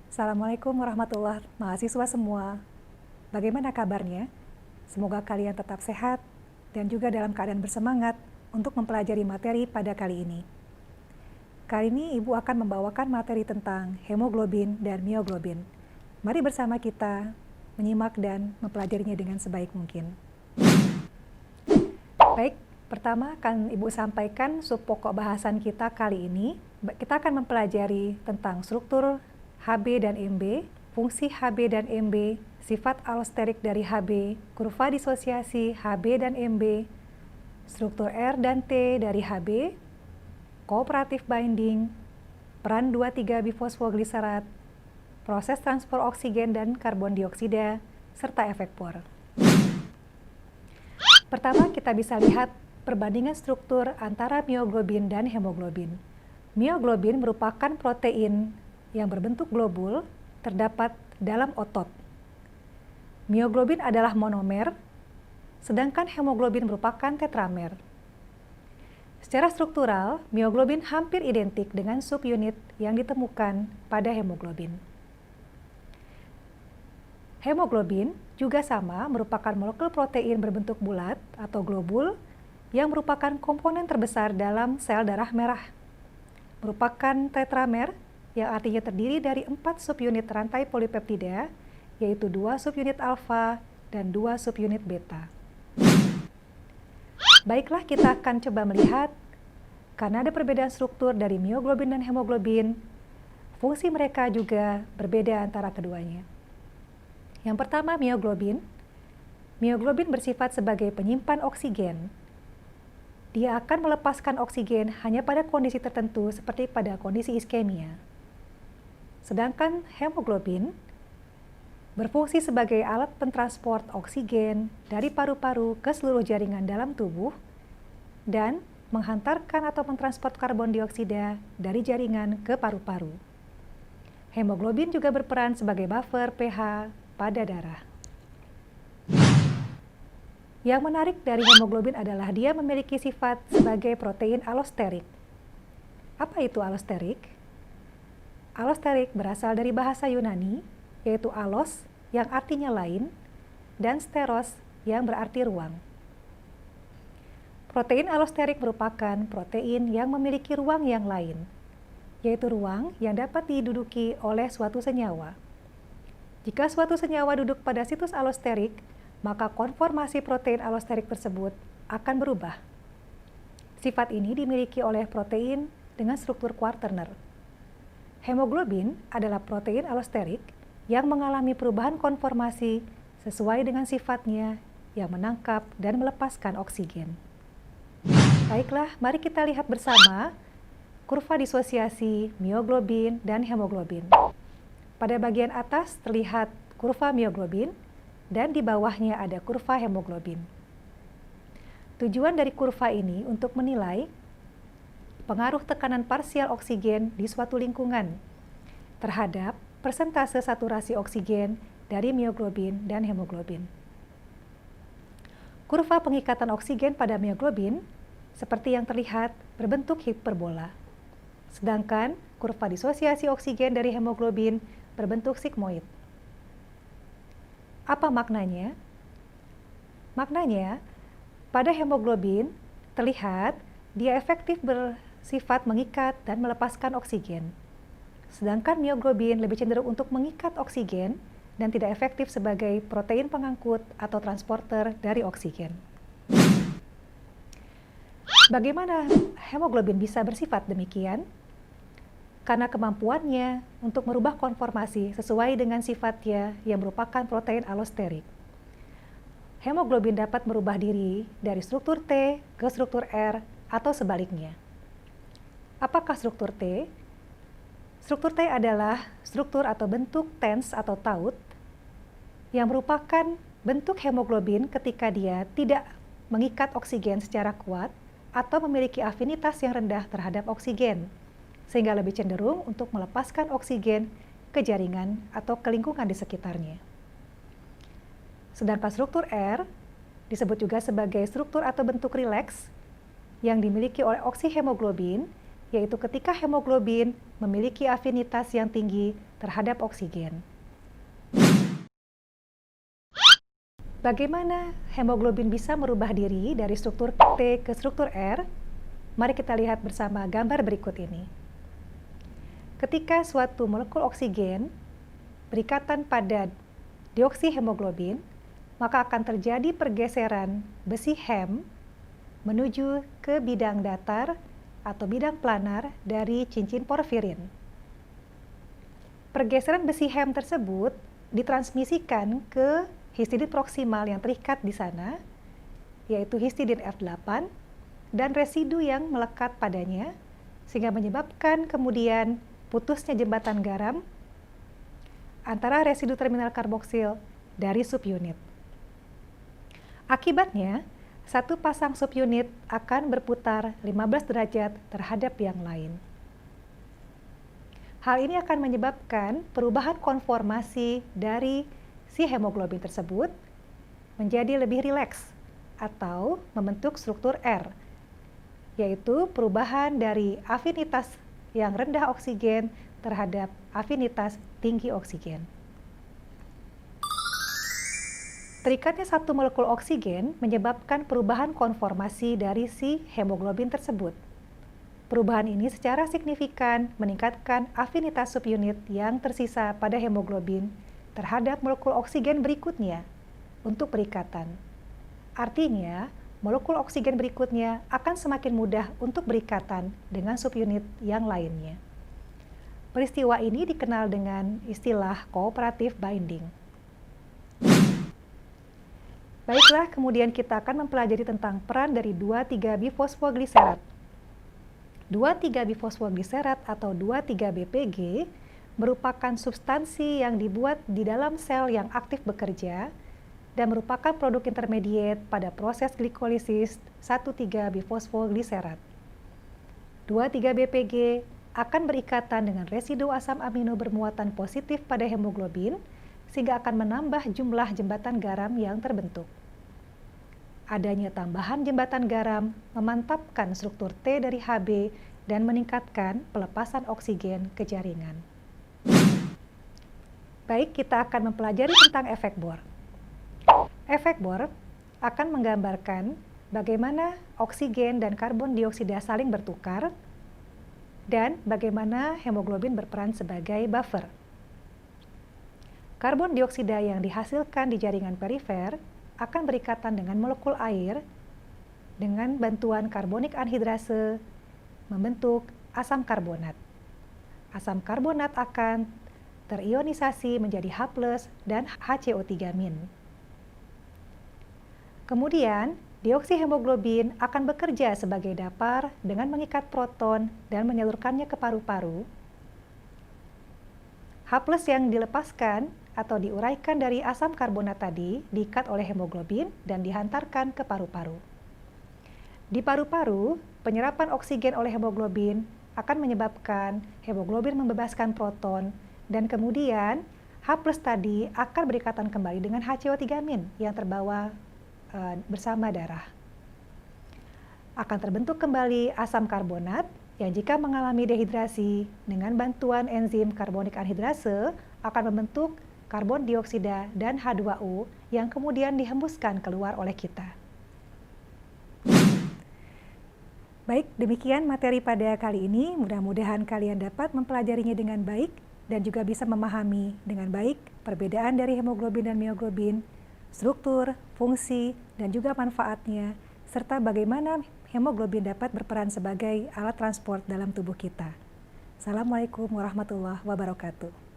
Assalamualaikum warahmatullahi wabarakatuh, mahasiswa semua. Bagaimana kabarnya? Semoga kalian tetap sehat dan juga dalam keadaan bersemangat untuk mempelajari materi pada kali ini. Kali ini Ibu akan membawakan materi tentang hemoglobin dan mioglobin. Mari bersama kita menyimak dan mempelajarinya dengan sebaik mungkin. Baik, pertama akan Ibu sampaikan subpokok bahasan kita kali ini. Kita akan mempelajari tentang struktur Hb dan Mb, fungsi Hb dan Mb, sifat allosterik dari Hb, kurva disosiasi Hb dan Mb, struktur R dan T dari Hb, kooperatif binding, peran 2,3-bifosfogliserat, proses transport oksigen dan karbon dioksida, serta efek Bohr. Pertama, kita bisa lihat perbandingan struktur antara mioglobin dan hemoglobin. Mioglobin merupakan protein yang berbentuk globul terdapat dalam otot. Mioglobin adalah monomer, sedangkan hemoglobin merupakan tetramer. Secara struktural, mioglobin hampir identik dengan subunit yang ditemukan pada hemoglobin. Hemoglobin juga sama merupakan molekul protein berbentuk bulat atau globul yang merupakan komponen terbesar dalam sel darah merah. Merupakan tetramer yang artinya terdiri dari 4 subunit rantai polipeptida, yaitu 2 subunit alfa dan 2 subunit beta. Baiklah, kita akan coba melihat, karena ada perbedaan struktur dari mioglobin dan hemoglobin, fungsi mereka juga berbeda antara keduanya. Yang pertama, mioglobin. Mioglobin bersifat sebagai penyimpan oksigen. Dia akan melepaskan oksigen hanya pada kondisi tertentu seperti pada kondisi iskemia. Sedangkan hemoglobin berfungsi sebagai alat pentransport oksigen dari paru-paru ke seluruh jaringan dalam tubuh dan menghantarkan atau mentransport karbon dioksida dari jaringan ke paru-paru. Hemoglobin juga berperan sebagai buffer pH pada darah. Yang menarik dari hemoglobin adalah dia memiliki sifat sebagai protein allosterik. Apa itu allosterik? Allosterik berasal dari bahasa Yunani, yaitu allos yang artinya lain, dan steros yang berarti ruang. Protein allosterik merupakan protein yang memiliki ruang yang lain, yaitu ruang yang dapat diduduki oleh suatu senyawa. Jika suatu senyawa duduk pada situs allosterik, maka konformasi protein allosterik tersebut akan berubah. Sifat ini dimiliki oleh protein dengan struktur quaterner. Hemoglobin adalah protein allosterik yang mengalami perubahan konformasi sesuai dengan sifatnya yang menangkap dan melepaskan oksigen. Baiklah, mari kita lihat bersama kurva disosiasi mioglobin dan hemoglobin. Pada bagian atas terlihat kurva mioglobin dan di bawahnya ada kurva hemoglobin. Tujuan dari kurva ini untuk menilai pengaruh tekanan parsial oksigen di suatu lingkungan terhadap persentase saturasi oksigen dari mioglobin dan hemoglobin. Kurva pengikatan oksigen pada mioglobin seperti yang terlihat berbentuk hiperbola, sedangkan kurva disosiasi oksigen dari hemoglobin berbentuk sigmoid. Apa maknanya? Maknanya, pada hemoglobin terlihat dia efektif bersifat mengikat dan melepaskan oksigen. Sedangkan mioglobin lebih cenderung untuk mengikat oksigen dan tidak efektif sebagai protein pengangkut atau transporter dari oksigen. Bagaimana hemoglobin bisa bersifat demikian? Karena kemampuannya untuk merubah konformasi sesuai dengan sifatnya yang merupakan protein allosterik. Hemoglobin dapat merubah diri dari struktur T ke struktur R atau sebaliknya. Apakah struktur T? Struktur T adalah struktur atau bentuk TENS atau taut yang merupakan bentuk hemoglobin ketika dia tidak mengikat oksigen secara kuat atau memiliki afinitas yang rendah terhadap oksigen, sehingga lebih cenderung untuk melepaskan oksigen ke jaringan atau ke lingkungan di sekitarnya. Sedangkan struktur R disebut juga sebagai struktur atau bentuk rileks yang dimiliki oleh oksihemoglobin yaitu ketika hemoglobin memiliki afinitas yang tinggi terhadap oksigen. Bagaimana hemoglobin bisa merubah diri dari struktur T ke struktur R? Mari kita lihat bersama gambar berikut ini. Ketika suatu molekul oksigen berikatan pada deoksihemoglobin, maka akan terjadi pergeseran besi hem menuju ke bidang datar atau bidang planar dari cincin porfirin. Pergeseran besi hem tersebut ditransmisikan ke histidin proksimal yang terikat di sana, yaitu histidin F8, dan residu yang melekat padanya, sehingga menyebabkan kemudian putusnya jembatan garam antara residu terminal karboksil dari subunit. Akibatnya, satu pasang subunit akan berputar 15 derajat terhadap yang lain. Hal ini akan menyebabkan perubahan konformasi dari si hemoglobin tersebut menjadi lebih rileks atau membentuk struktur R, yaitu perubahan dari afinitas yang rendah oksigen terhadap afinitas tinggi oksigen. Terikatnya satu molekul oksigen menyebabkan perubahan konformasi dari si hemoglobin tersebut. Perubahan ini secara signifikan meningkatkan afinitas subunit yang tersisa pada hemoglobin terhadap molekul oksigen berikutnya untuk perikatan. Artinya, molekul oksigen berikutnya akan semakin mudah untuk berikatan dengan subunit yang lainnya. Peristiwa ini dikenal dengan istilah cooperative binding. Baiklah, kemudian kita akan mempelajari tentang peran dari 2,3-bifosfogliserat. 2,3-bifosfogliserat atau 2,3-BPG merupakan substansi yang dibuat di dalam sel yang aktif bekerja dan merupakan produk intermediate pada proses glikolisis 1,3-bifosfogliserat. 2,3-BPG akan berikatan dengan residu asam amino bermuatan positif pada hemoglobin sehingga akan menambah jumlah jembatan garam yang terbentuk. Adanya tambahan jembatan garam memantapkan struktur T dari Hb dan meningkatkan pelepasan oksigen ke jaringan. Baik, kita akan mempelajari tentang efek Bohr. Efek Bohr akan menggambarkan bagaimana oksigen dan karbon dioksida saling bertukar dan bagaimana hemoglobin berperan sebagai buffer. Karbon dioksida yang dihasilkan di jaringan perifer akan berikatan dengan molekul air dengan bantuan karbonik anhidrase membentuk asam karbonat. Asam karbonat akan terionisasi menjadi H+ dan HCO3-. Kemudian, deoksihemoglobin akan bekerja sebagai dapar dengan mengikat proton dan menyalurkannya ke paru-paru. H+ yang dilepaskan atau diuraikan dari asam karbonat tadi diikat oleh hemoglobin dan dihantarkan ke paru-paru. Di paru-paru, penyerapan oksigen oleh hemoglobin akan menyebabkan hemoglobin membebaskan proton dan kemudian H+ tadi akan berikatan kembali dengan HCO3- yang terbawa bersama darah. Akan terbentuk kembali asam karbonat yang jika mengalami dehidrasi dengan bantuan enzim karbonik anhidrase akan membentuk karbon dioksida dan H2O yang kemudian dihembuskan keluar oleh kita. Baik, demikian materi pada kali ini. Mudah-mudahan kalian dapat mempelajarinya dengan baik dan juga bisa memahami dengan baik perbedaan dari hemoglobin dan mioglobin, struktur, fungsi, dan juga manfaatnya, serta bagaimana hemoglobin dapat berperan sebagai alat transport dalam tubuh kita. Assalamualaikum warahmatullahi wabarakatuh.